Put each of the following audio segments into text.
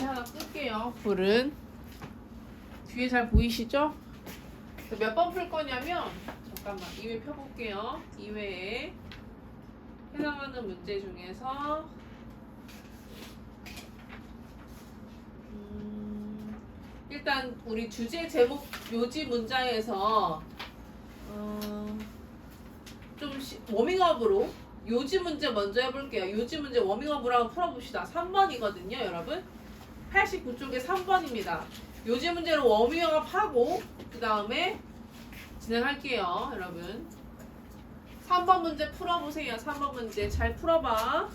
하나 끌게요. 불은 뒤에 잘 보이시죠? 몇 번 풀 거냐면 잠깐만 2회 펴볼게요. 2회에 해당하는 문제 중에서 일단 우리 주제 제목 요지 문장에서 좀 워밍업으로 요지 문제 먼저 해볼게요. 요지 문제 워밍업으로 한번 풀어봅시다. 3번이거든요, 여러분. 89쪽에 3번입니다. 요지 문제로 워밍업 하고 그 다음에 진행할게요, 여러분. 3번 문제 풀어보세요. 3번 문제 잘 풀어봐.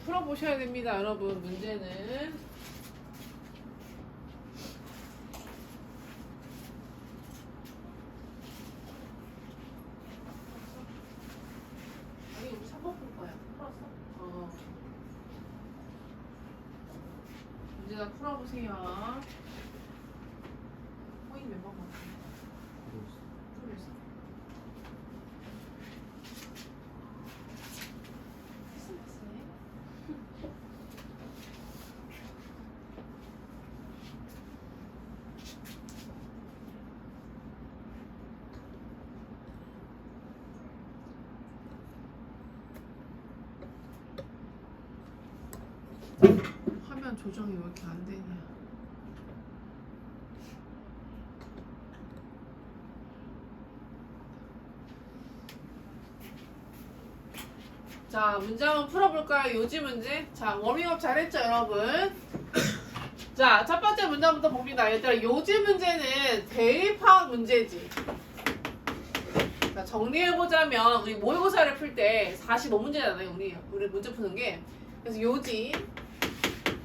풀어보셔야 됩니다, 여러분. 문제는 아니 우리 3번 풀 거야. 풀었어? 문제 다 풀어보세요. 코인 몇 번 같아? 풀었어. 화면 조정이 왜 이렇게 안 되냐? 자, 문제 한번 풀어볼까요? 요지 문제. 자, 워밍업 잘했죠, 여러분? 자, 첫 번째 문제부터 봅니다. 얘들아, 요지 문제는 대입학 문제지. 자, 정리해보자면, 우리 모의고사를 풀 때 45문제잖아요, 우리 문제 푸는 게. 그래서 요지,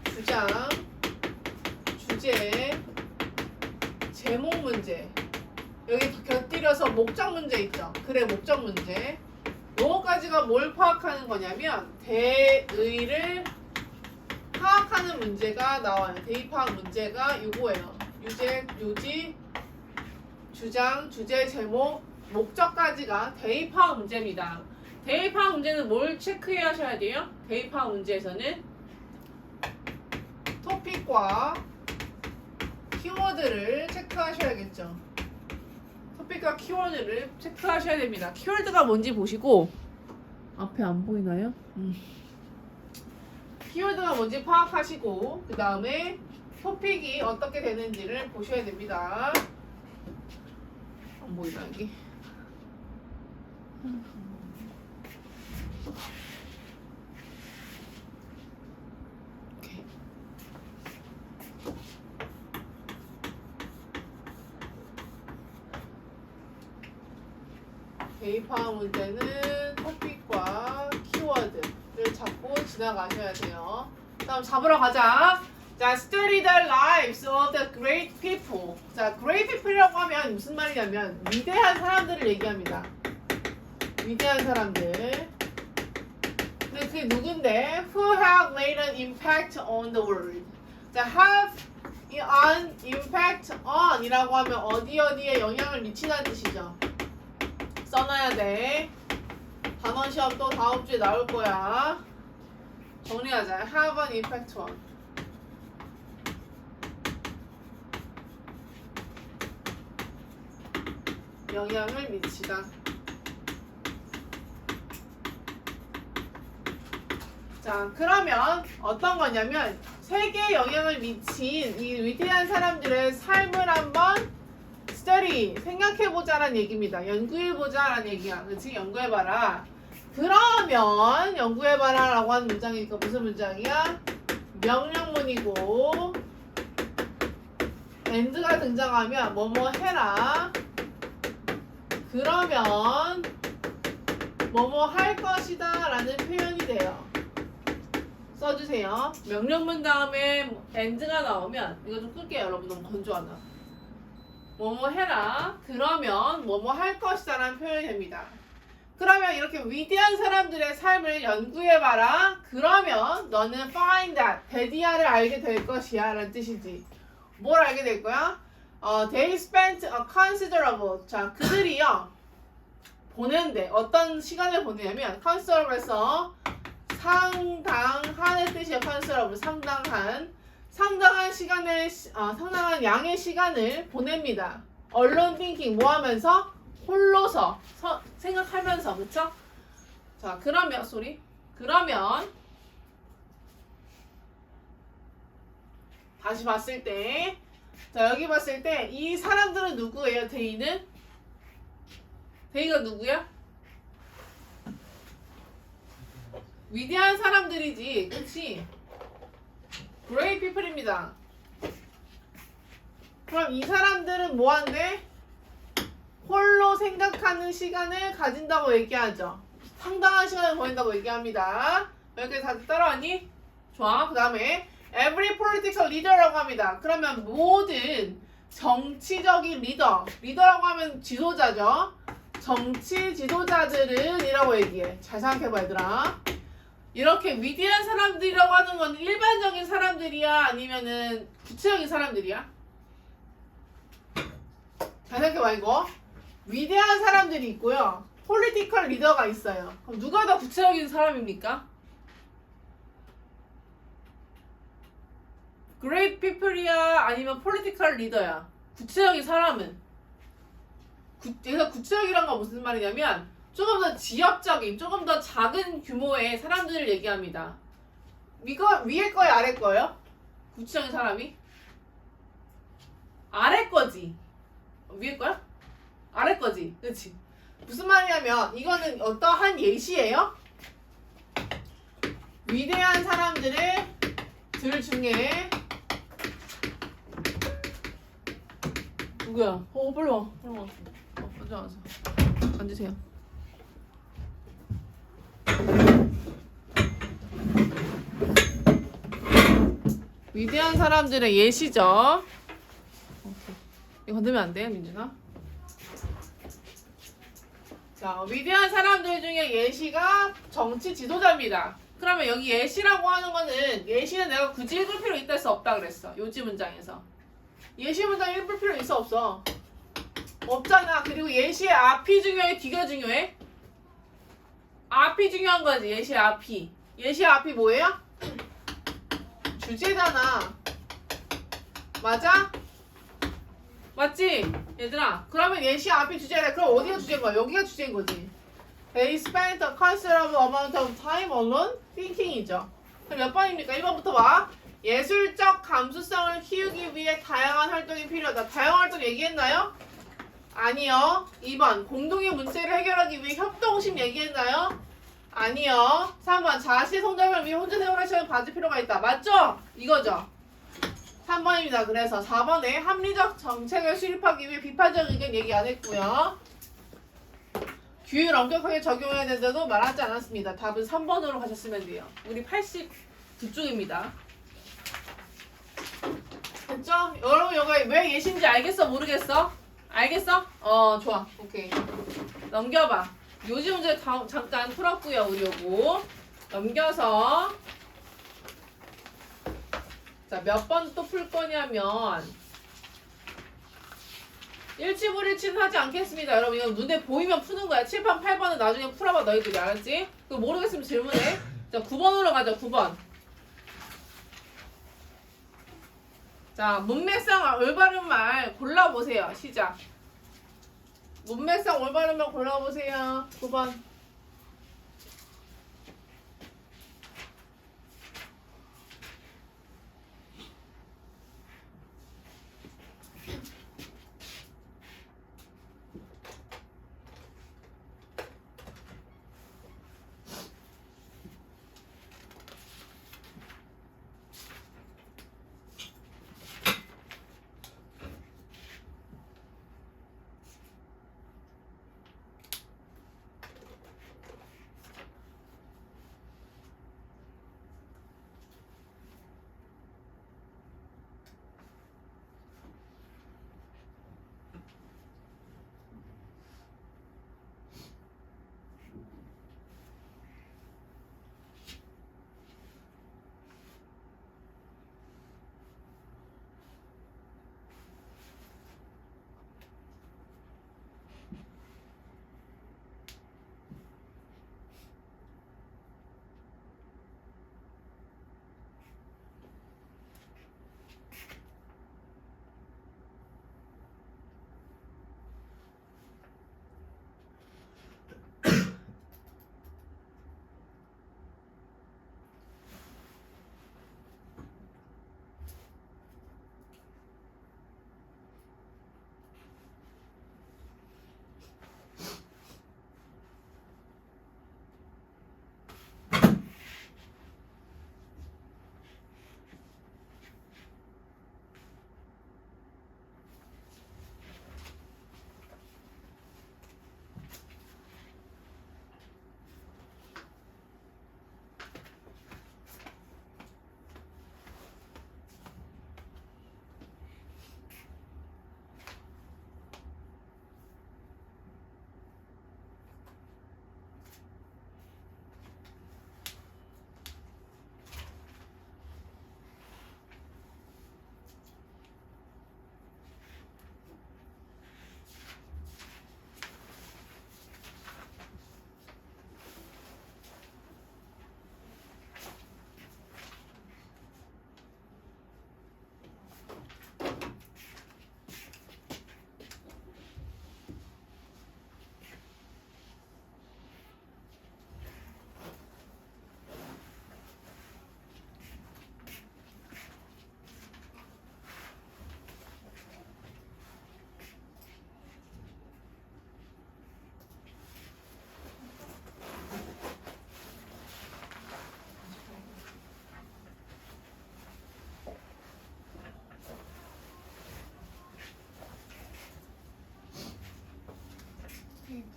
주장, 주제, 제목 문제. 여기 곁들여서 목적 문제 있죠? 그래, 목적 문제. 요거까지가 뭘 파악하는 거냐면 대의를 파악하는 문제가 나와요. 대입파악 문제가 요거예요. 요지, 주장, 주제, 제목, 목적까지가 대입파악 문제입니다. 대입파악 문제는 뭘 체크해 하셔야 돼요? 대입파악 문제에서는 토픽과 키워드를 체크하셔야겠죠. 토픽과 키워드를 체크하셔야 됩니다. 키워드가 뭔지 보시고 앞에 안 보이나요? 키워드가 뭔지 파악하시고 그 다음에 토픽이 어떻게 되는지를 보셔야 됩니다. 안 보이나 여기? 대입파악 문제는 토픽과 키워드를 잡고 지나가셔야 돼요. 다음 잡으러 가자. 자, study the lives of the great people. 자, great people이라고 하면 무슨 말이냐면 위대한 사람들을 얘기합니다. 위대한 사람들. 근데 그게 누군데? Who have made an impact on the world. 자, have an impact on 이라고 하면 어디에 영향을 미치다는 뜻이죠. 써놔야 돼. 단원 시험 또 다음 주에 나올 거야. 정리하자. Have an impact on. 영향을 미치다. 자, 그러면 어떤 거냐면 세계에 영향을 미친 이 위대한 사람들의 삶을 한번 study, 생각해보자라는 얘기입니다. 연구해보자라는 얘기야. 그치? 연구해봐라. 그러면 연구해봐라 라고 하는 문장이니까 무슨 문장이야? 명령문이고 and가 등장하면 뭐뭐 해라. 그러면 뭐뭐 할 것이다 라는 표현이 돼요. 써주세요. 명령문 다음에 and가 나오면 이거 좀 끌게요. 여러분 너무 건조하다. 뭐뭐 해라. 그러면 뭐뭐 할 것이다 라는 표현이 됩니다. 그러면 이렇게 위대한 사람들의 삶을 연구해봐라. 그러면 너는 find that, 데디아를 알게 될 것이야 라는 뜻이지. 뭘 알게 될 거야? They spent a considerable. 자, 그들이요 보낸대. 어떤 시간을 보내냐면 considerable에서 상당한의 뜻이야. considerable, 상당한 시간을 상당한 양의 시간을 보냅니다. alone thinking 뭐 하면서? 홀로서 생각하면서. 그쵸? 자, 그러면 다시 봤을 때, 자, 여기 봤을 때 이 사람들은 누구예요? 데이가 누구야? 위대한 사람들이지. 그치? Great people입니다. 그럼 이 사람들은 뭐 한대? 홀로 생각하는 시간을 가진다고 얘기하죠. 상당한 시간을 보낸다고 얘기합니다. 여기까지 다들 따라왔니? 좋아. 그 다음에 every political leader라고 합니다. 그러면 모든 정치적인 리더라고 하면 지도자죠. 정치 지도자들은 이라고 얘기해. 잘 생각해봐 얘들아. 이렇게 위대한 사람들이라고 하는 건 일반적인 사람들이야? 아니면은 구체적인 사람들이야? 잘 생각해봐 이거. 위대한 사람들이 있고요. 폴리티컬 리더가 있어요. 그럼 누가 더 구체적인 사람입니까? Great people이야? 아니면 폴리티컬 리더야? 구체적인 사람은? 여기서 구체적이란 건 무슨 말이냐면 조금 더 지역적인, 조금 더 작은 규모의 사람들을 얘기합니다. 이거 위에 거예요? 아래 거예요? 구체적인 사람이? 아래 거지. 위에 거야? 아래 거지. 그치? 무슨 말이냐면 이거는 어떠한 예시예요? 위대한 사람들의 들 중에 누구야? 빨리 와. 앉아서 앉으세요. 위대한 사람들의 예시죠. 이거 건들면 안 돼요, 민준아? 자, 위대한 사람들 중에 예시가 정치 지도자입니다. 그러면 여기 예시라고 하는 거는 예시는 내가 굳이 읽을 필요 있다 해서 없다 그랬어. 요지 문장에서. 예시 문장 읽을 필요 있어 없어? 없잖아. 그리고 예시의 앞이 중요해? 뒤가 중요해? 앞이 중요한 거지. 예시의 앞이. 예시의 앞이 뭐예요? 주제잖아. 맞아? 맞지? 얘들아. 그러면 예시 앞이 주제래. 그럼 어디가 주제인 거야? 여기가 주제인 거지. They spent a considerable amount of time alone thinking이죠. 그럼 몇 번입니까? 1번부터 봐. 예술적 감수성을 키우기 위해 다양한 활동이 필요하다. 다양한 활동 얘기했나요? 아니요. 2번. 공동의 문제를 해결하기 위해 협동심 얘기했나요? 아니요. 3번. 자신의 성장을 위해 혼자 생활할 시간을 가질 필요가 있다. 맞죠? 이거죠. 3번입니다. 그래서 4번에 합리적 정책을 수립하기 위해 비판적 의견 얘기 안 했고요. 규율 엄격하게 적용해야 된다도 말하지 않았습니다. 답은 3번으로 가셨으면 돼요. 우리 89쪽입니다. 됐죠? 여러분 이거 왜 예시인지 알겠어? 모르겠어? 알겠어? 좋아. 오케이. 넘겨봐. 요지 문제 잠깐 풀었고요. 우리 요거 넘겨서 자, 몇 번 또 풀 거냐면 일치불일치는 하지 않겠습니다. 여러분 이거 눈에 보이면 푸는 거야. 7번, 8번은 나중에 풀어봐 너희들이. 알았지? 그거 모르겠으면 질문해. 자, 9번으로 가자. 9번. 자, 문맥상 올바른 말 골라보세요. 시작. 문맥상 올바른 말 골라보세요. 9번.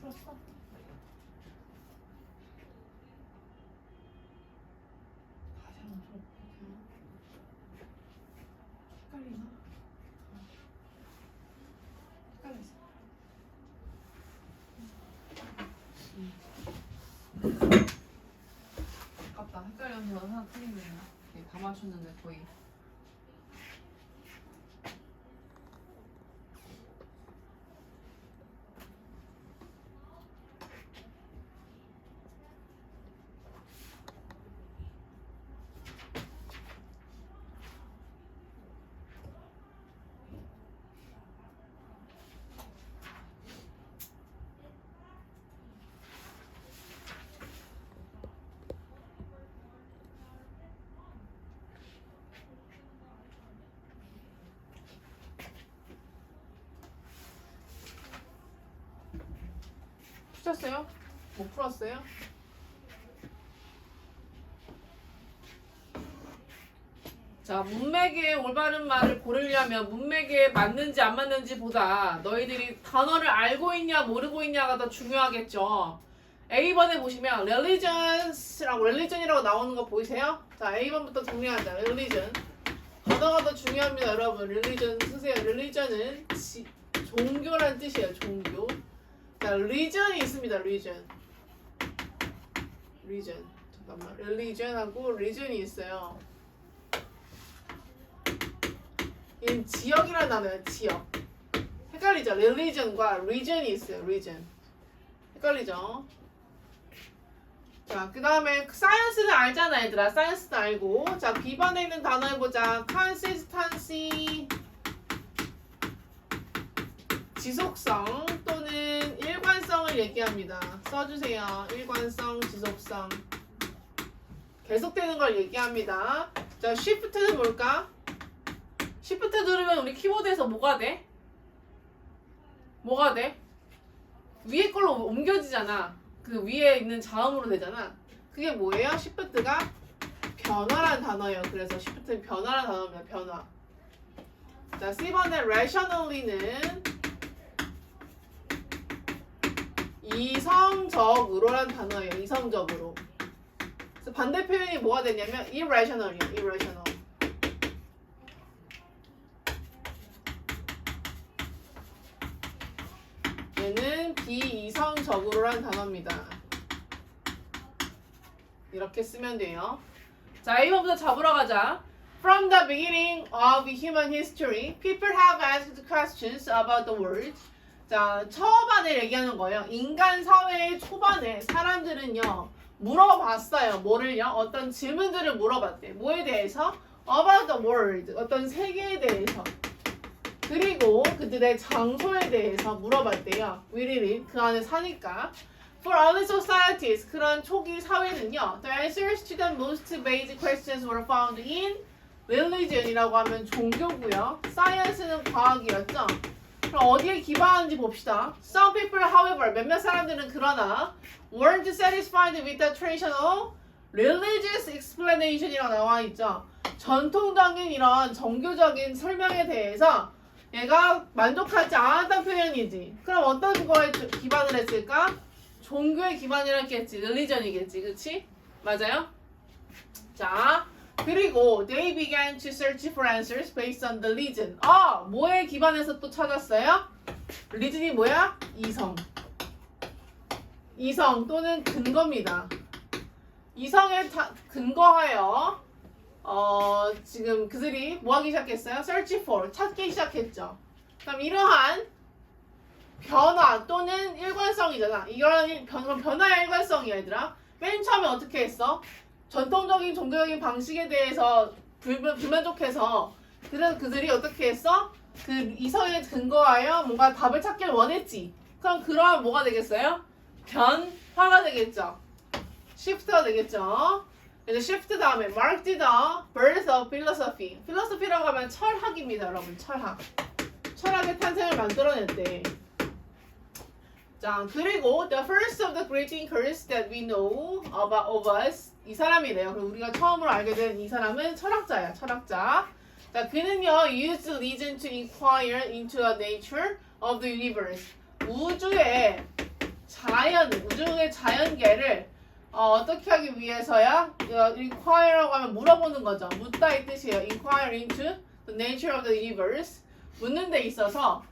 풀었어. 다시 한번 풀어볼게요. 헷갈리나? 헷갈렸어. 아깝다. 헷갈려서 하나 틀린 거야. 다 맞췄는데 거의. 푸셨어요? 못 풀었어요? 자, 문맥의 올바른 말을 고르려면 문맥에 맞는지 안 맞는지 보다 너희들이 단어를 알고 있냐 모르고 있냐가 더 중요하겠죠. A번에 보시면 religion이라고 나오는 거 보이세요? 자, A번부터 정리하자. religion. 단어가 더 중요합니다, 여러분. religion 쓰세요. religion은 종교란 뜻이에요, 종교. 자, religion이 있습니다, religion. 잠깐만. religion하고 region이 있어요. 얘는 지역이라는 단어예요, 지역. 헷갈리죠? religion과 region이 있어요, region. 헷갈리죠? 자, 그 다음에 science는 알잖아, 얘들아. science는 알고. 자, B번에 있는 단어 해보자. consistency. 지속성 또는 일관성을 얘기합니다. 써주세요. 일관성, 지속성. 계속되는 걸 얘기합니다. 자, shift는 뭘까? shift 누르면 우리 키보드에서 뭐가 돼? 뭐가 돼? 위에 걸로 옮겨지잖아. 그 위에 있는 자음으로 되잖아. 그게 뭐예요? shift가 변화란 단어예요. 그래서 shift는 변화란 단어입니다. 변화. 자, C번에 rationally는 이성적으로란 단어예요. 이성적으로. 그래서 반대 표현이 뭐가 되냐면 irrational이에요. irrational. 얘는 비이성적으로란 단어입니다. 이렇게 쓰면 돼요. 자, 1번부터 잡으러 가자. From the beginning of human history, people have asked questions about the world. 자, 초반에 얘기하는 거예요. 인간 사회의 초반에 사람들은요, 물어봤어요. 뭐를요? 어떤 질문들을 물어봤대. 뭐에 대해서? About the world. 어떤 세계에 대해서. 그리고 그들의 장소에 대해서 물어봤대요. 위리리 그 안에 사니까. For early societies, 그런 초기 사회는요, the answers to the most basic questions were found in religion이라고 하면 종교고요. science는 과학이었죠. 그럼 어디에 기반하는지 봅시다. Some people, however, 몇몇 사람들은 그러나 weren't satisfied with the traditional religious explanation이라고 나와 있죠. 전통적인 이런 종교적인 설명에 대해서 얘가 만족하지 않았다는 표현이지. 그럼 어떤 거에 기반을 했을까? 종교에 기반을 했겠지. religion이겠지. 그치? 맞아요? 자, 그리고 they began to search for answers based on the religion. 뭐에 기반해서 또 찾았어요? religion이 뭐야? 이성 또는 근거입니다. 이성에 근거하여 지금 그들이 뭐 하기 시작했어요? search for, 찾기 시작했죠. 그럼 이러한 변화 또는 일관성이잖아. 이런 변화의 일관성이야, 얘들아. 맨 처음에 어떻게 했어? 전통적인 종교적인 방식에 대해서 불만족해서 그래서 그들이 어떻게 했어? 그 이성에 근거하여 뭔가 답을 찾길 원했지. 그럼 그러면 뭐가 되겠어요? 변화가 되겠죠. 시프트가 되겠죠. 이제 시프트 다음에 mark the birth of philosophy. philosophy라고 하면 철학입니다, 여러분. 철학의 탄생을 만들어냈대. 자, 그리고 the first of the great thinkers that we know of us. 이 사람이래요. 그리고 우리가 처음으로 알게 된 이 사람은 철학자야, 철학자. 자, 그는요, used religion to inquire into the nature of the universe. 우주의 우주의 자연계를 어떻게 하기 위해서야? inquire라고 하면 물어보는 거죠. 묻다 이 뜻이에요. inquire into the nature of the universe. 묻는 데 있어서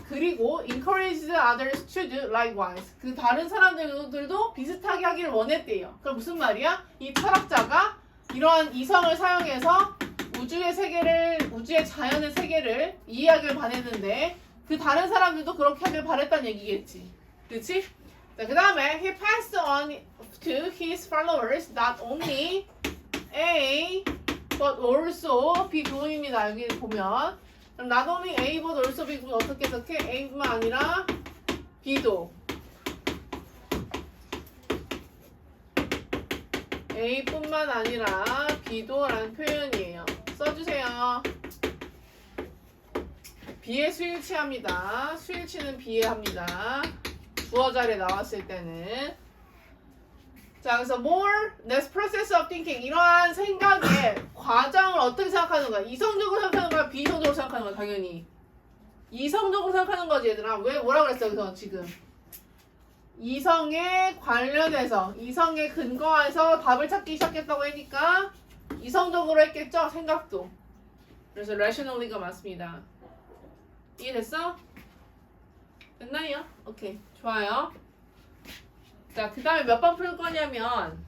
그리고 encourage others to do likewise. 그 다른 사람들도 비슷하게 하기를 원했대요. 그럼 무슨 말이야? 이 철학자가 이러한 이성을 사용해서 우주의 자연의 세계를 이해하길 바랬는데 그 다른 사람들도 그렇게 하길 바랬다는 얘기겠지. 그렇지? 자, 그 다음에 he passed on to his followers not only A but also B 구문입니다. 여기 보면 그럼 not only A but also B 구문 어떻게 해석해? A뿐만 아니라 B도 A뿐만 아니라 B도 라는 표현이에요. 써주세요. B의 수일치합니다. 수일치는 B에 합니다. 주어 자리에 나왔을 때는. 자, 그래서 more, this process of thinking. 이러한 생각의 과정을 어떻게 생각하는 거야? 이성적으로 생각하는 거야? 비이성적으로 생각하는 거야? 당연히. 이성적으로 생각하는 거지, 얘들아. 왜, 뭐라 그랬어, 여기서 지금? 이성에 관련해서, 이성에 근거해서 답을 찾기 시작했다고 하니까 이성적으로 했겠죠? 생각도. 그래서 rationally가 맞습니다. 이해됐어? 됐나요? 오케이. 좋아요. 자, 그 다음에 몇 번 풀 거냐면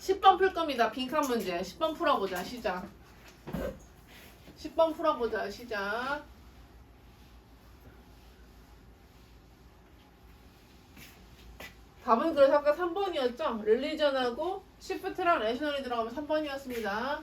10번 풀 겁니다. 빈칸 문제. 10번 풀어보자. 시작. 10번 풀어보자. 시작. 답은 그래서 아까 3번이었죠? 릴리전하고 시프트랑 레셔널이 들어가면 3번이었습니다.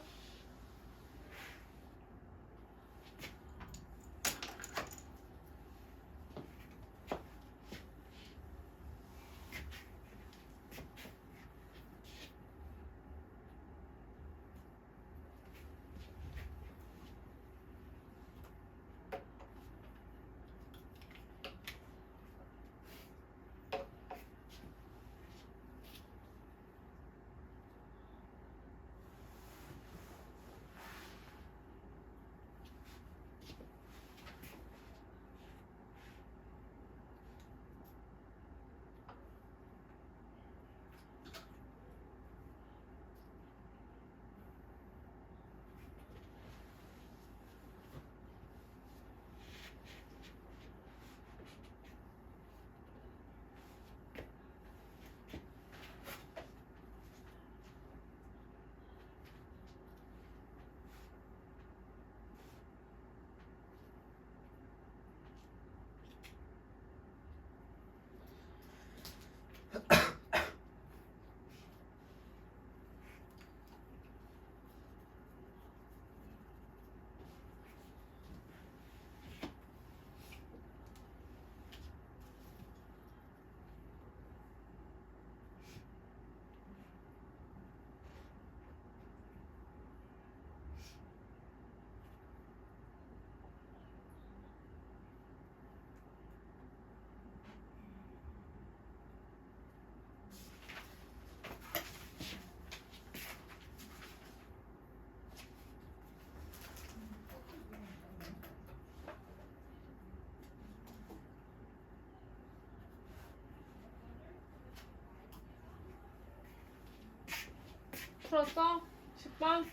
풀었어? 10번?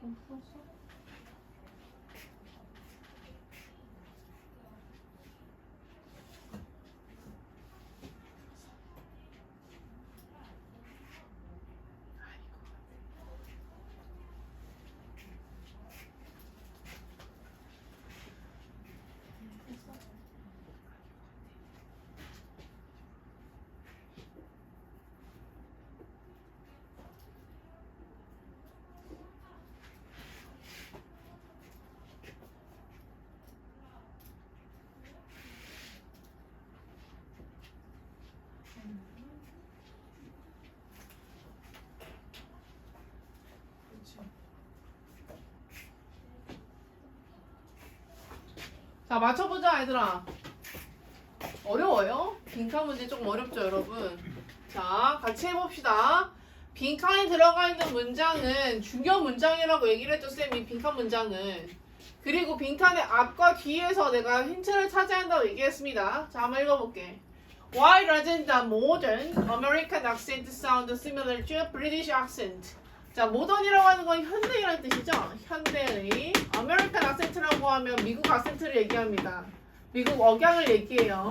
풀었어? 자, 맞춰보자, 얘들아. 어려워요? 빈칸 문제 조금 어렵죠, 여러분? 자, 같이 해봅시다. 빈칸에 들어가 있는 문장은 중요 문장이라고 얘기를 했죠, 쌤이. 빈칸 문장은 그리고 빈칸의 앞과 뒤에서 내가 힌트를 찾아야 한다고 얘기했습니다. 자, 한번 읽어볼게. Why doesn't the modern American accent sound similar to a British accent? 자, 모던이라고 하는 건 현대이라는 뜻이죠. 현대의 American accent라고 하면 미국 악센트를 얘기합니다. 미국 억양을 얘기해요.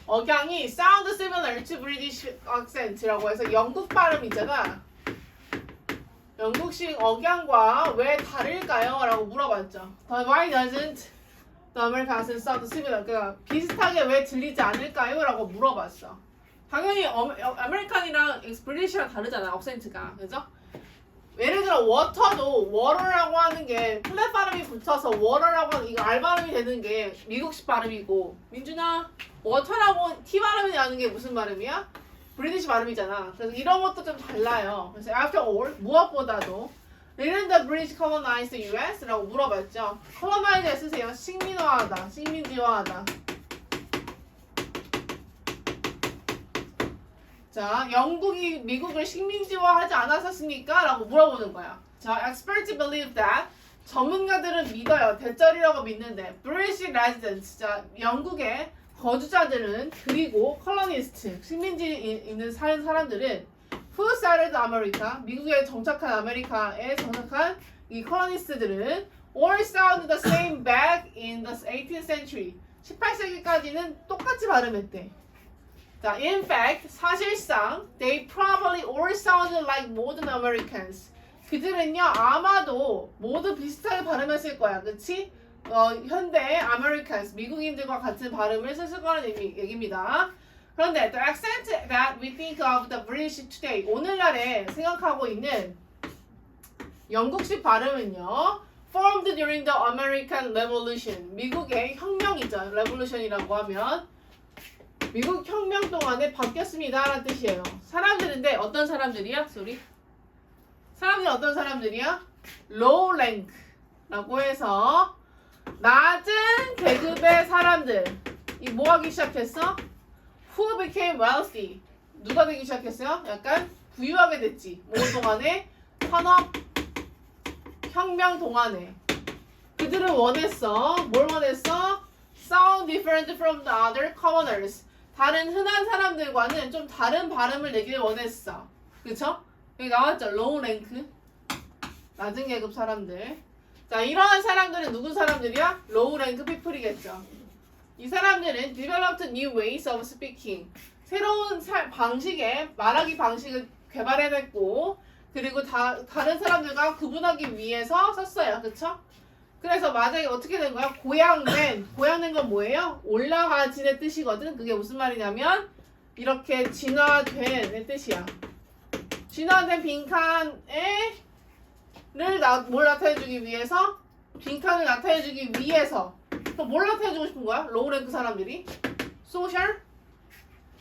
억양이 sound similar to British accent라고 해서 영국 발음 있잖아. 영국식 억양과 왜 다를까요? 라고 물어봤죠. Why doesn't the American accent sound similar? 그러니까 비슷하게 왜 들리지 않을까요? 라고 물어봤어. 당연히 아메리칸이랑 브리티시랑 다르잖아, 억센트가. 그죠? 예를 들어 워터도 워터라고 하는 게 플랫 발음이 붙어서 워터라고 하는 이거 R 발음이 되는 게 미국식 발음이고, 민준아 워터라고 T 발음이 나는 게 무슨 발음이야? 브리티시 발음이잖아. 그래서 이런 것도 좀 달라요. 그래서 after all 무엇보다도 Didn't the British colonize the US? 라고 물어봤죠. colonize 쓰세요. 식민화하다, 식민지화하다. 자, 영국이 미국을 식민지화하지 않았었습니까? 라고 물어보는 거야. 자, experts believe that 전문가들은 믿어요. 대절이라고 믿는데 British residents, 자, 영국의 거주자들은 그리고 colonist, 식민지에 있는 사는 사람들은 who settled America, 미국에 정착한 아메리카에 정착한 이 colonist들은 all sound the same back in the 18th century, 18세기까지는 똑같이 발음했대. 자, in fact, 사실상 they probably all sounded like modern Americans. 그들은요 아마도 모두 비슷하게 발음했을 거야, 그렇지? 현대 Americans, 미국인들과 같은 발음을 썼을 거라는 얘기입니다. 그런데 the accent that we think of the British today, 오늘날에 생각하고 있는 영국식 발음은요, formed during the American Revolution, 미국의 혁명이죠. Revolution이라고 하면 미국 혁명 동안에 바뀌었습니다 라는 뜻이에요. 사람들인데 어떤 사람들이야? 소리? 사람들이 어떤 사람들이야? low rank 라고 해서 낮은 계급의 사람들. 이 뭐 하기 시작했어? Who became wealthy? 누가 되기 시작했어요? 약간 부유하게 됐지. 뭐 동안에? 산업 혁명 동안에. 그들은 원했어. 뭘 원했어? Sound different from the other commoners. 다른 흔한 사람들과는 좀 다른 발음을 내길 원했어. 그쵸? 여기 나왔죠? low rank. 낮은 계급 사람들. 자, 이러한 사람들은 누구 사람들이야? low rank people이겠죠. 이 사람들은 developed new ways of speaking. 새로운 방식의 말하기 방식을 개발해냈고, 그리고 다른 사람들과 구분하기 위해서 썼어요. 그쵸? 그래서 만약에 어떻게 된 거야? 고양된. 고양된 건 뭐예요? 올라가진의 뜻이거든. 그게 무슨 말이냐면 이렇게 진화된의 뜻이야. 진화된 빈칸을 뭘 나타내주기 위해서? 빈칸을 나타내주기 위해서. 또 뭘 나타내주고 싶은 거야? 로우랭크 사람들이? 소셜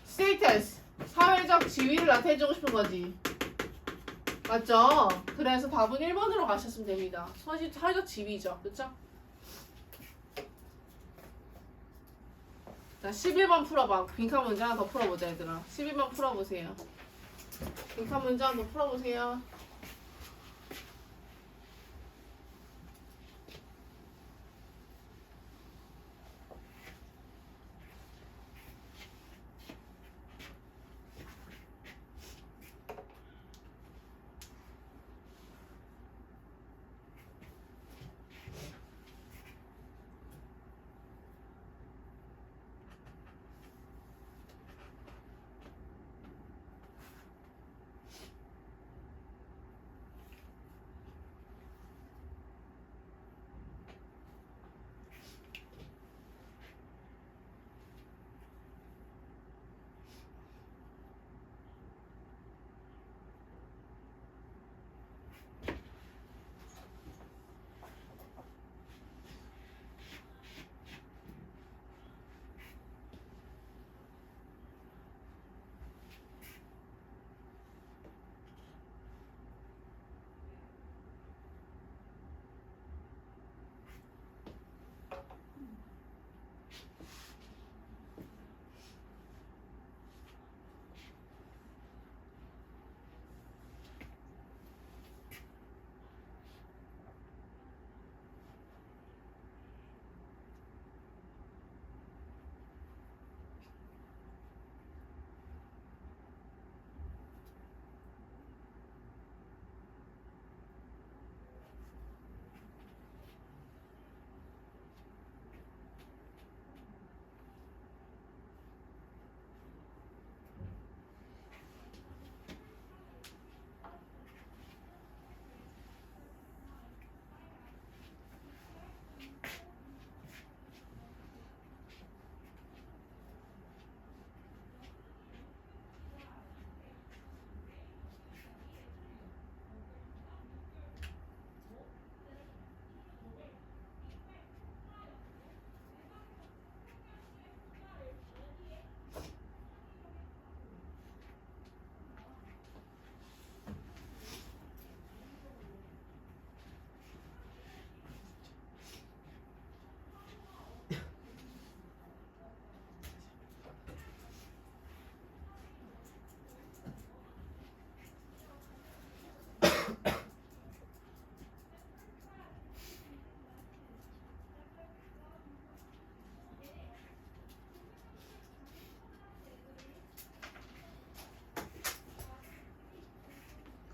스테이터스, 사회적 지위를 나타내주고 싶은 거지. 맞죠? 그래서 답은 1번으로 가셨으면 됩니다. 사회적 지위죠. 그쵸? 자, 11번 풀어봐. 빈칸 문제 하나 더 풀어보자, 얘들아. 12번 풀어보세요. 빈칸 문제 하나 더 풀어보세요.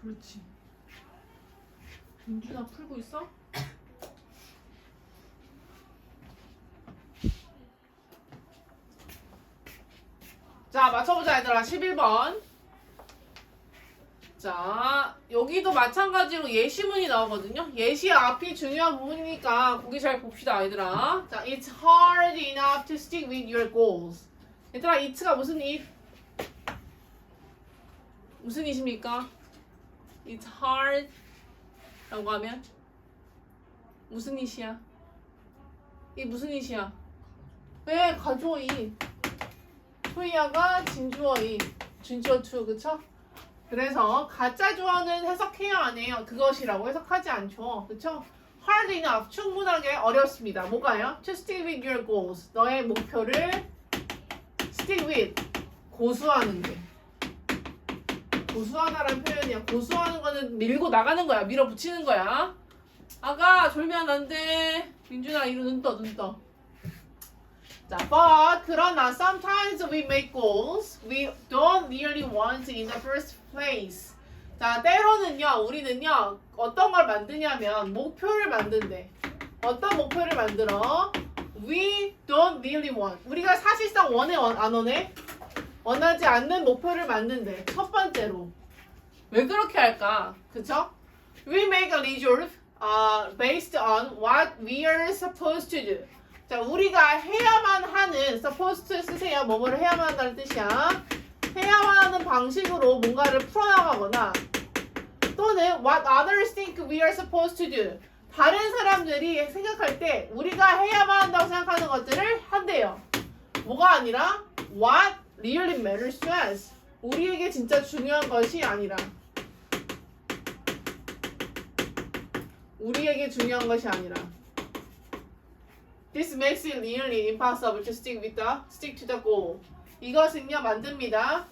그렇지. 민준아 풀고 있어? 자, 맞춰보자 얘들아. 11번. 자, 여기도 마찬가지로 예시문이 나오거든요. 예시 앞이 중요한 부분이니까 거기 잘 봅시다 얘들아. 자, it's hard enough to stick with your goals. 얘들아, it가 무슨 it? 무슨 it입니까? It's hard 라고 하면 무슨 it이야? 이 무슨 it이야? 왜 가주어 it? 소희야가 진주어 it, 진주어 to, 그쵸? 그래서 가짜 주어는 해석해요 안 해요? 그것이라고 해석하지 않죠. 그쵸? hard enough, 충분하게 어렵습니다. 뭐가요? to stick with your goals. 너의 목표를 stick with, 고수하는 게. 고수하다라는 표현이야. 고수하는 거는 밀고 나가는 거야. 밀어붙이는 거야. 아가 졸면 안 돼. 민준아 이로 눈 떠, 눈 떠. 자, but 그러나 sometimes we make goals we don't really want in the first place. 자, 때로는요, 우리는요, 어떤 걸 만드냐면 목표를 만든대. 어떤 목표를 만들어? We don't really want. 우리가 사실상 원해, 안 원해? 원하지 않는 목표를 만든대. 첫 번째로. 왜 그렇게 할까? 그쵸? We make a resolve based on what we are supposed to do. 자, 우리가 해야만 하는 supposed to 쓰세요. 뭐뭐를 해야만 한다는 뜻이야. 해야만 하는 방식으로 뭔가를 풀어나가거나 또는 what others think we are supposed to do. 다른 사람들이 생각할 때 우리가 해야만 한다고 생각하는 것들을 한대요. 뭐가 아니라 what really matters to us. 우리에게 진짜 중요한 것이 아니라 우리에게 중요한 것이 아니라 This makes it nearly impossible to stick to the goal. 이것은요 만듭니다.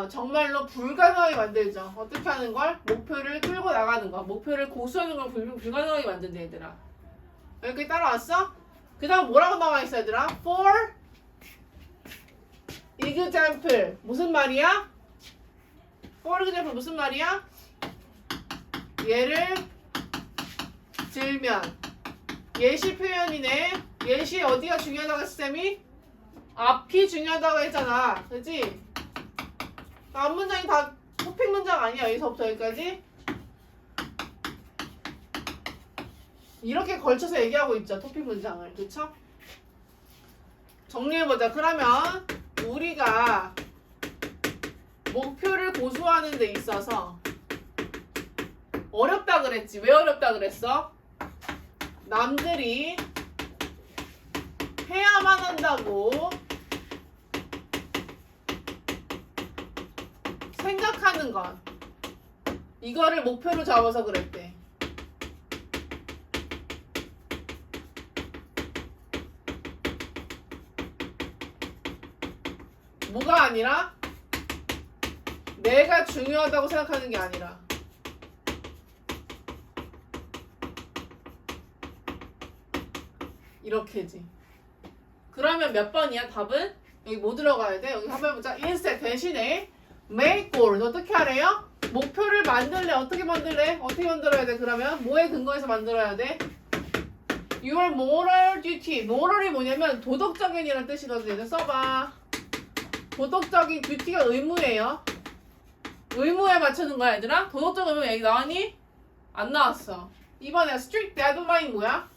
정말로 불가능하게 만들죠. 어떻게 하는 걸? 목표를 끌고 나가는 거. 목표를 고수하는 걸 불가능하게 만든다 얘들아. 여기 따라왔어? 그 다음 뭐라고 나와 있어 얘들아? For example. 무슨 말이야? For example 무슨 말이야? 예를 들면. 예시 표현이네. 예시 어디가 중요하다고 했어 쌤이? 앞이 중요하다고 했잖아. 그치? 앞 문장이 다 토픽 문장 아니야. 여기서부터 여기까지. 이렇게 걸쳐서 얘기하고 있죠. 토픽 문장을. 그쵸? 정리해보자. 그러면 우리가 목표를 고수하는 데 있어서 어렵다 그랬지. 왜 어렵다 그랬어? 남들이 해야만 한다고 생각하는 것, 이거를 목표로 잡아서 그랬대. 뭐가 아니라 내가 중요하다고 생각하는 게 아니라 이렇게지. 그러면 몇 번이야 답은? 여기 뭐 들어가야 돼? 여기 한번 해보자. instead 대신에 make goal. 어떻게 하래요? 목표를 만들래. 어떻게 만들래? 어떻게 만들어야 돼? 그러면 뭐에 근거해서 만들어야 돼? Your moral duty. moral이 뭐냐면 도덕적인 이라는 뜻이거든요. 얘들 써봐. 도덕적인 duty가 의무예요. 의무에 맞추는 거야 얘들아. 도덕적 의무 여기 나왔니? 안 나왔어. 이번에 strict deadline 뭐야?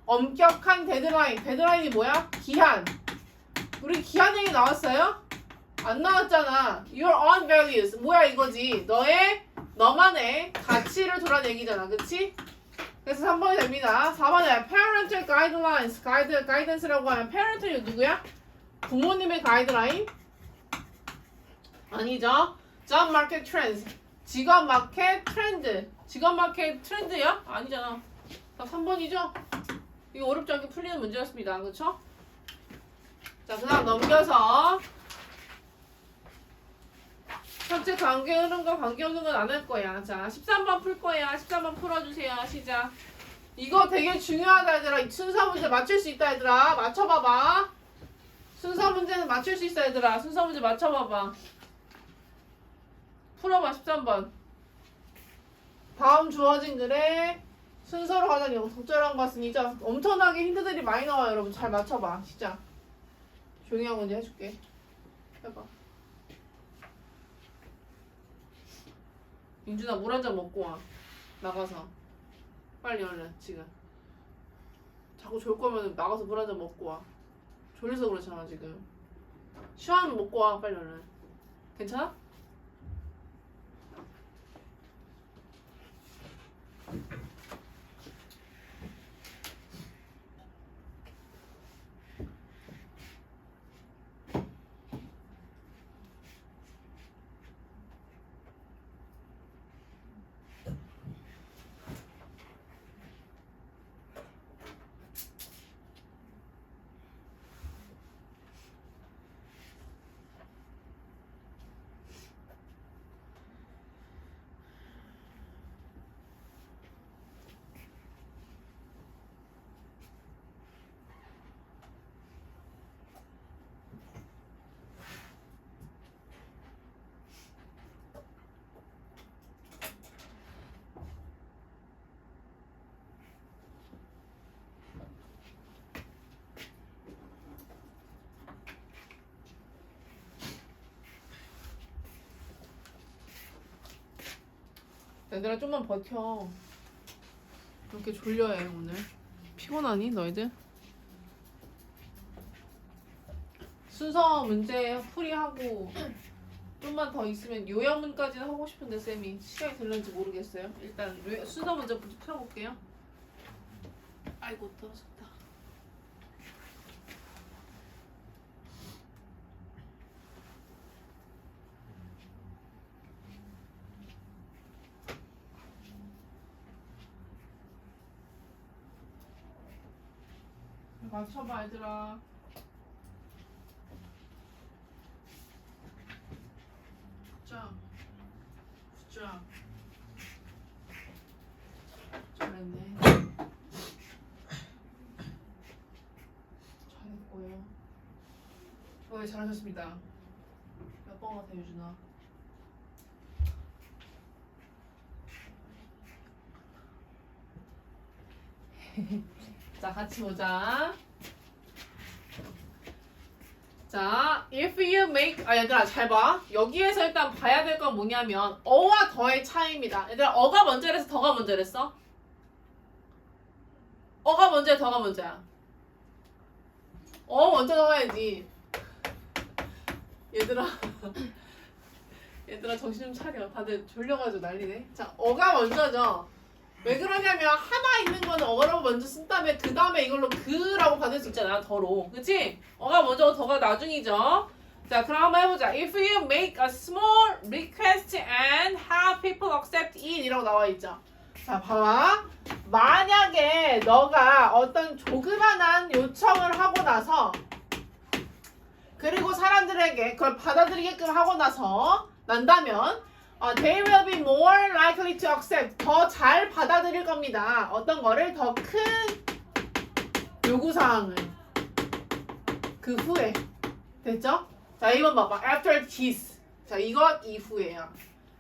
엄격한 데드라인. 데드라인이 뭐야? 기한. 우리 기한 얘기 나왔어요? 안 나왔잖아. Your own values. 뭐야 이거지. 너만의 가치를 두란 얘기잖아. 그치? 그래서 3번이 됩니다. 4번에 parental guidelines. 가이던스라고 하면 parental이 누구야? 부모님의 가이드라인? 아니죠. job market trends. 직업 마켓 트렌드. 직업 마켓 트렌드야? 아니잖아. 다 3번이죠? 이거 어렵지 않게 풀리는 문제였습니다. 그쵸? 자, 그 다음 넘겨서 현재 관계 흐름과 관계없는 건 안 할 거야. 자, 13번 풀 거야. 13번 풀어주세요. 시작. 이거 되게 중요하다 얘들아. 이 순서 문제 맞출 수 있다 얘들아. 맞춰봐봐. 순서 문제는 맞출 수 있어 얘들아. 순서 문제 맞춰봐봐. 풀어봐 13번. 다음 주어진 글에 순서로 가장 적절한 것은 이죠. 엄청나게 힌트들이 많이 나와요. 여러분 잘 맞춰봐. 시작. 조용히 하고 이제 해줄게. 해봐. 윤준아 물 한 잔 먹고 와. 나가서. 빨리 얼른 지금. 자꾸 졸 거면 나가서 물 한 잔 먹고 와. 졸려서 그렇잖아 지금. 시원하면 먹고 와 빨리 얼른. 괜찮아? 얘들아 좀만 버텨. 이렇게 졸려해 오늘. 피곤하니 너희들? 순서 문제 풀이하고 좀만 더 있으면 요양문까지는 하고 싶은데 쌤이 시간이 될는지 모르겠어요. 일단 순서 문제부터 풀어볼게요. 아이고 떨어졌다. 맞춰봐 얘들아. 굿잡. 굿잡. 잘했네. 잘했고요. 네, 잘하셨습니다. 몇 번 같아 유준아? 자 같이 보자. 자, if you make 얘들아 잘 봐. 여기에서 일단 봐야 될 건 뭐냐면 어와 더의 차이입니다. 얘들아 어가 먼저랬어, 더가 먼저랬어? 어가 먼저야, 더가 먼저야? 어 먼저 나와야지. 얘들아 얘들아 정신 좀 차려. 다들 졸려가지고 난리네. 자, 어가 먼저죠. 왜 그러냐면 하나 있는 거는 어라고 먼저 쓴 다음에 그 다음에 이걸로 그라고 받을 수 있잖아. 더로. 그치? 어가 먼저고 더가 나중이죠. 자 그럼 한번 해보자. If you make a small request and have people accept it 이라고 나와있죠. 자 봐봐. 만약에 너가 어떤 조그만한 요청을 하고 나서 그리고 사람들에게 그걸 받아들이게끔 하고 나서 난다면 they will be more likely to accept. 더 잘 받아들일 겁니다. 어떤 거를 더 큰 요구사항을. 그 후에. 됐죠? 자, 2번 봐봐. After this. 자, 이것 이후에야.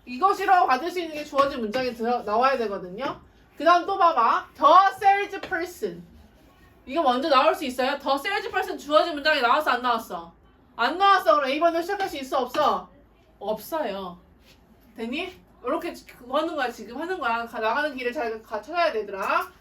이것이라고 받을 수 있는 게 주어진 문장에 나와야 되거든요. 그 다음 또 봐봐. The salesperson. 이거 먼저 나올 수 있어요? The salesperson 주어진 문장에 나왔어? 안 나왔어? 안 나왔어. 그럼 A번을 시작할 수 있어? 없어? 없어요. 됐니? 이렇게 그거 하는 거야. 지금 하는 거야. 나가는 길을 잘 찾아야 되더라.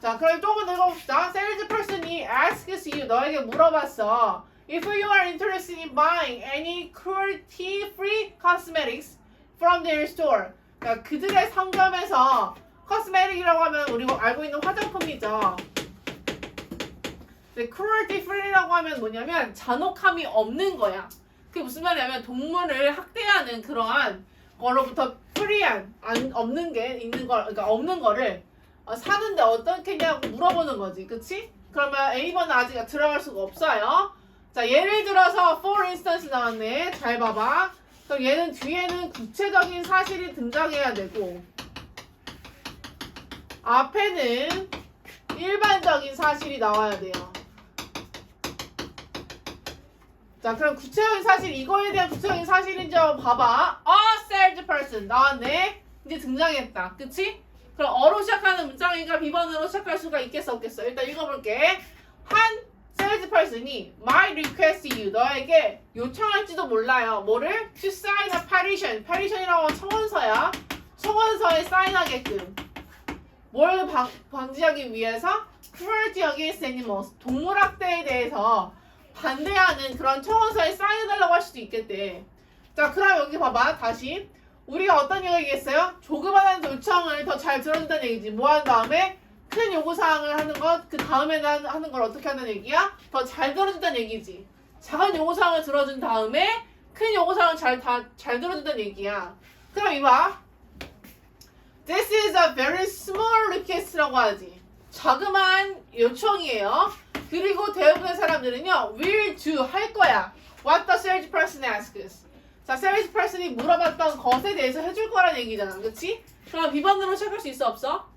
자, 그럼 조금 더 읽어봅시다. Salesperson이 asks you, 너에게 물어봤어. If you are interested in buying any cruelty-free cosmetics from their store. 그러니까 그들의 상점에서 cosmetic이라고 하면 우리가 알고 있는 화장품이죠. cruelty-free라고 하면 뭐냐면 잔혹함이 없는 거야. 그게 무슨 말이냐면 동물을 학대하는 그러한 거로부터 프리한 없는 게 있는 걸 그러니까 없는 거를 사는데 어떻게 했냐고 물어보는 거지, 그치? 그러면 A번은 아직 들어갈 수가 없어요. 자 예를 들어서 for instance 나왔네. 잘 봐봐. 그럼 얘는 뒤에는 구체적인 사실이 등장해야 되고 앞에는 일반적인 사실이 나와야 돼요. 자 그럼 구체적인 사실 이거에 대한 구체적인 사실인지 한번 봐봐. A salesperson 나왔네. 이제 등장했다. 그치? 그럼 어로 시작하는 문장이니까 비번으로 시작할 수가 있겠어 없겠어? 일단 읽어볼게. 한 salesperson이 might request you 너에게 요청할지도 몰라요. 뭐를? to sign a petition. petition이라고 하면 청원서야. 청원서에 사인하게끔. 뭘 방지하기 위해서? cruelty against animals. 동물학대에 대해서 반대하는 그런 청원서에 사인해달라고 할 수도 있겠대. 자, 그럼 여기 봐봐. 다시. 우리가 어떤 얘기했어요? 조그마한 요청을 더 잘 들어준다는 얘기지. 뭐 한 다음에? 큰 요구사항을 하는 것, 그 다음에는 하는 걸 어떻게 한다는 얘기야? 더 잘 들어준다는 얘기지. 작은 요구사항을 들어준 다음에 큰 요구사항을 잘 들어준다는 얘기야. 그럼 이봐. This is a very small request라고 하지. 자그마한 요청이에요. 그리고 대부분의 사람들은요, will do, 할 거야. What the salesperson asks. 자, salesperson이 물어봤던 것에 대해서 해줄 거란 얘기잖아. 그치? 그럼 비번으로 시작할 수 있어, 없어?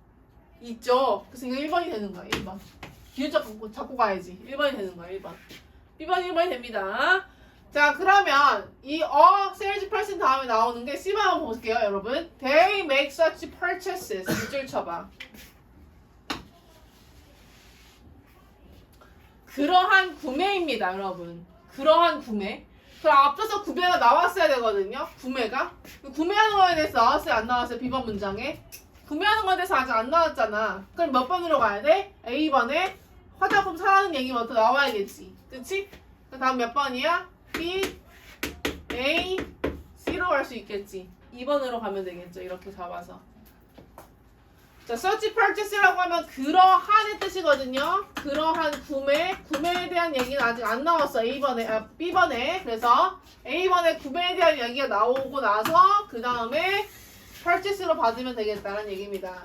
있죠. 그래서 이거 1번이 되는 거야, 1번. 기운 잡고 가야지. 1번이 되는 거야, 1번. B번 1번이 됩니다. 자, 그러면 이 salesperson 다음에 나오는 게 C번 한번 볼게요, 여러분. They make such purchases. 밑줄 쳐봐. 그러한 구매입니다, 여러분. 그러한 구매. 그럼 앞서서 구매가 나왔어야 되거든요. 구매가. 구매하는 거에 대해서 나왔어요, 안 나왔어요? B번 문장에. 구매하는 거에 대해서 아직 안 나왔잖아. 그럼 몇 번으로 가야 돼? A번에 화장품 사라는 얘기부터 나와야겠지. 그치? 그 다음 몇 번이야? B, A, C로 갈 수 있겠지. 2번으로 가면 되겠죠. 이렇게 잡아서. 자, search purchase라고 하면 그러한의 뜻이거든요. 그러한 구매에 대한 얘기는 아직 안 나왔어. B번에. 그래서 A번에 구매에 대한 얘기가 나오고 나서 그 다음에 purchase로 받으면 되겠다는 얘기입니다.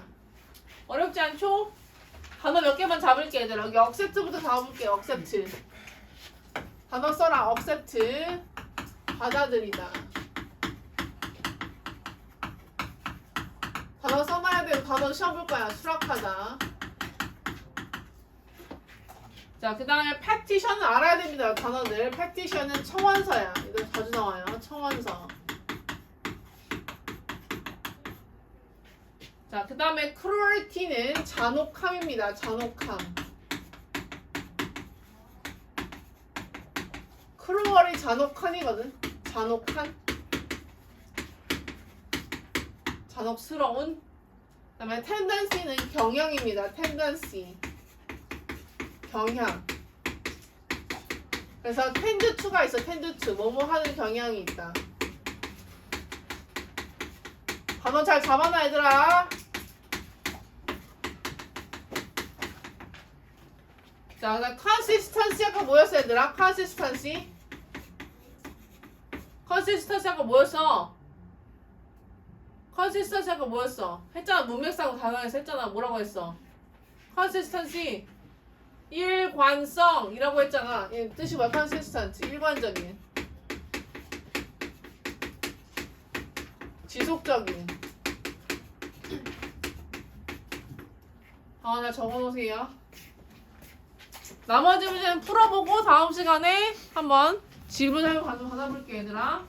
어렵지 않죠? 단어 몇 개만 잡을게, 얘들아. 여기 accept부터 잡아볼게. accept. 단어 써라. accept. 받아들이다. 단어 써놔야 돼요. 단어 시험 볼 거야. 수락하다. 자, 그 다음에 petition은 알아야 됩니다. 단어들. petition은 청원서야. 이거 자주 나와요. 청원서. 자, 그 다음에 cruelty는 잔혹함입니다. 잔혹함. cruel이 잔혹한이거든. 잔혹한. 잔혹스러운. 그 다음에 tendency는 경향입니다. tendency. 경향. 그래서 tend to가 있어. tend to. 뭐뭐 하는 경향이 있다. 단어 잘 잡아놔, 얘들아. 자, 그다음 consistency 아까 뭐였어, 얘들아? consistency 아까 뭐였어? consistency 아까 뭐였어? 했잖아. 문맥상 단어에서 했잖아. 뭐라고 했어? consistency 일관성이라고 했잖아. 얘 뜻이 뭐야? consistent 일관적인, 지속적인. 잘 적어놓으세요. 나머지 문제는 풀어보고 다음 시간에 한번 질문을 받아볼게, 얘들아.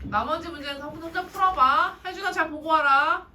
나머지 문제는 한번 혼자 풀어봐. 혜준아 잘 보고 와라.